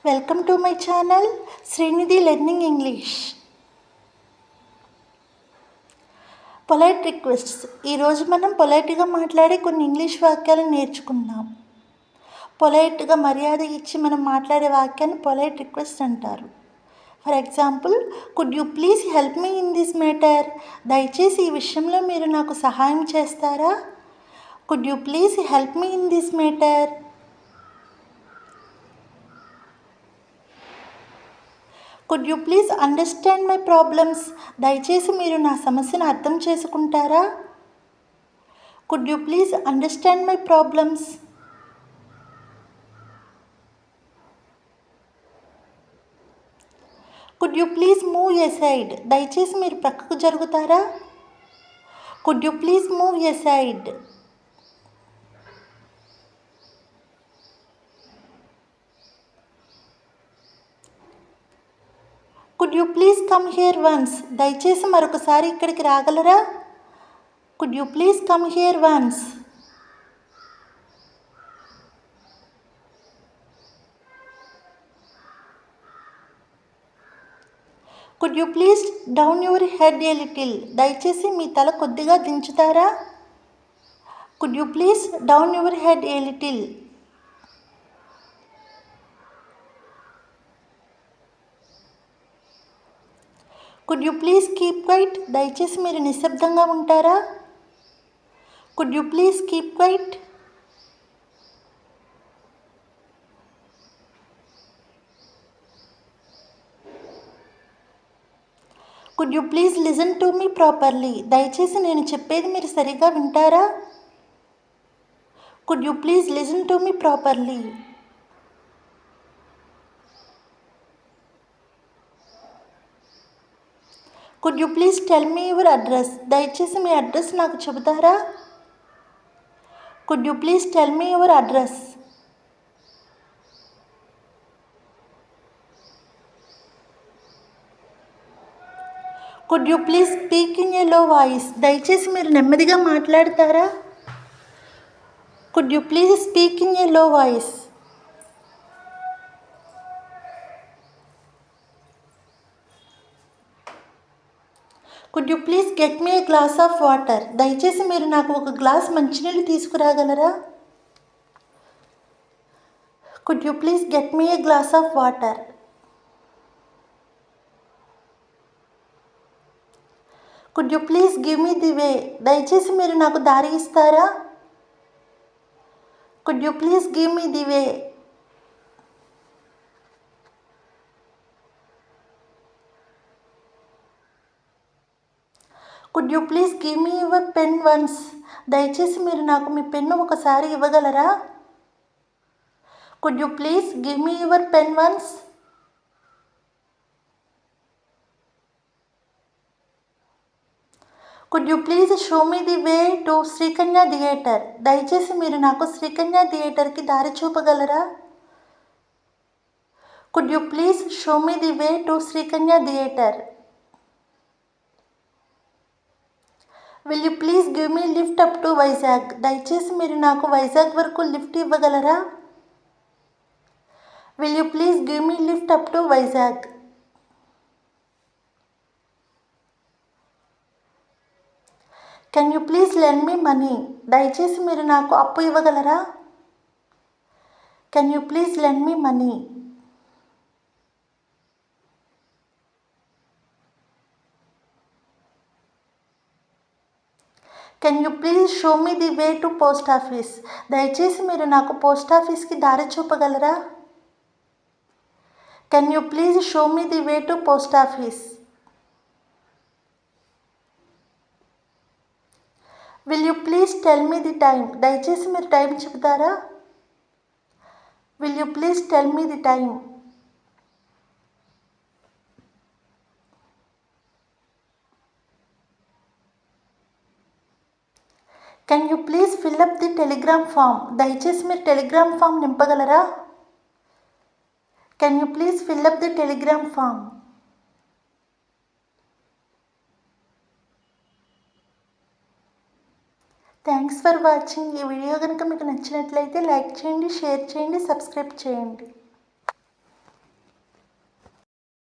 Welcome to my channel Srinidhi learning English. Polite requests. ఈరోజు మనం పొలైట్గా మాట్లాడే కొన్ని ఇంగ్లీష్ వాక్యాలను నేర్చుకుందాం. పొలైట్గా మర్యాద ఇచ్చి మనం మాట్లాడే వాక్యాన్ని పొలైట్ రిక్వెస్ట్ అంటారు. For example, could you please help me in this matter? దయచేసి ఈ విషయంలో మీరు నాకు సహాయం చేస్తారా? Could you please help me in this matter? Could you please understand my problems? దయచేసి మీరు నా సమస్యను అర్థం చేసుకుంటారా? Could you please understand my problems? Could you please move aside? దయచేసి మీరు పక్కకు జరుగుతారా? Could you please move aside? Could you please come here once? దయచేసి మరొకసారి ఇక్కడికి రాగలరా? Could you please come here once? Could you please down your head a little? దయచేసి మీ తల కొద్దిగా దించుతారా? Could you please down your head a little? Could you please keep quiet? దయచేసి మీరు నిశ్శబ్దంగా ఉంటారా? Could you please keep quiet? Could you please listen to me properly? దయచేసి నేను చెప్పేది మీరు సరిగా వింటారా? Could you please listen to me properly? Could you please tell me your address? దయచేసి మీ అడ్రస్ నాకు చెబుతారా? Could you please tell me your address? Could you please speak in a low voice? దయచేసి మీరు నెమ్మదిగా మాట్లాడతారా? Could you please speak in a low voice? Could you please get me a glass of water? దయచేసి మీరు నాకు ఒక glass మంచినీళ్ళు తీసుకురాగలరా? Could you please get me a glass of water? Could you please give me the way? దయచేసి మీరు నాకు దారి ఇస్తారా? Could you please give me the way? Could you please give me your pen once? దయచేసి మీరు నాకు మీ pen ఒకసారి ఇవ్వగలరా? Could you please give me your pen once? Could you please show me the way to Srikanya theatre? దయచేసి మీరు నాకు శ్రీకన్య థియేటర్కి దారి చూపగలరా? Could you please show me the way to Srikanya theatre? Will you please give me lift up to Vizag? దయచేసి మీరు నాకు వైజాగ్ వరకు లిఫ్ట్ ఇవ్వగలరా? Will you please give me lift up to Vizag? Can you please lend me money? దయచేసి మీరు నాకు అప్పు ఇవ్వగలరా? Can you please lend me money? Can you please show me the way to post office? దయచేసి మీరు నాకు post ఆఫీస్కి దారి చూపగలరా? Can you please show me the way to post office? Will you please tell me the time? దయచేసి మీరు time చెబుతారా? Will you please tell me the time? Can you please fill up the Telegram form? దయచేసి మీరు telegram form నింపగలరా? కెన్ you please fill up the Telegram ఫామ్? Thanks for watching. ఈ video కనుక మీకు నచ్చినట్లయితే లైక్ చేయండి, షేర్ చేయండి, సబ్స్క్రైబ్ చేయండి.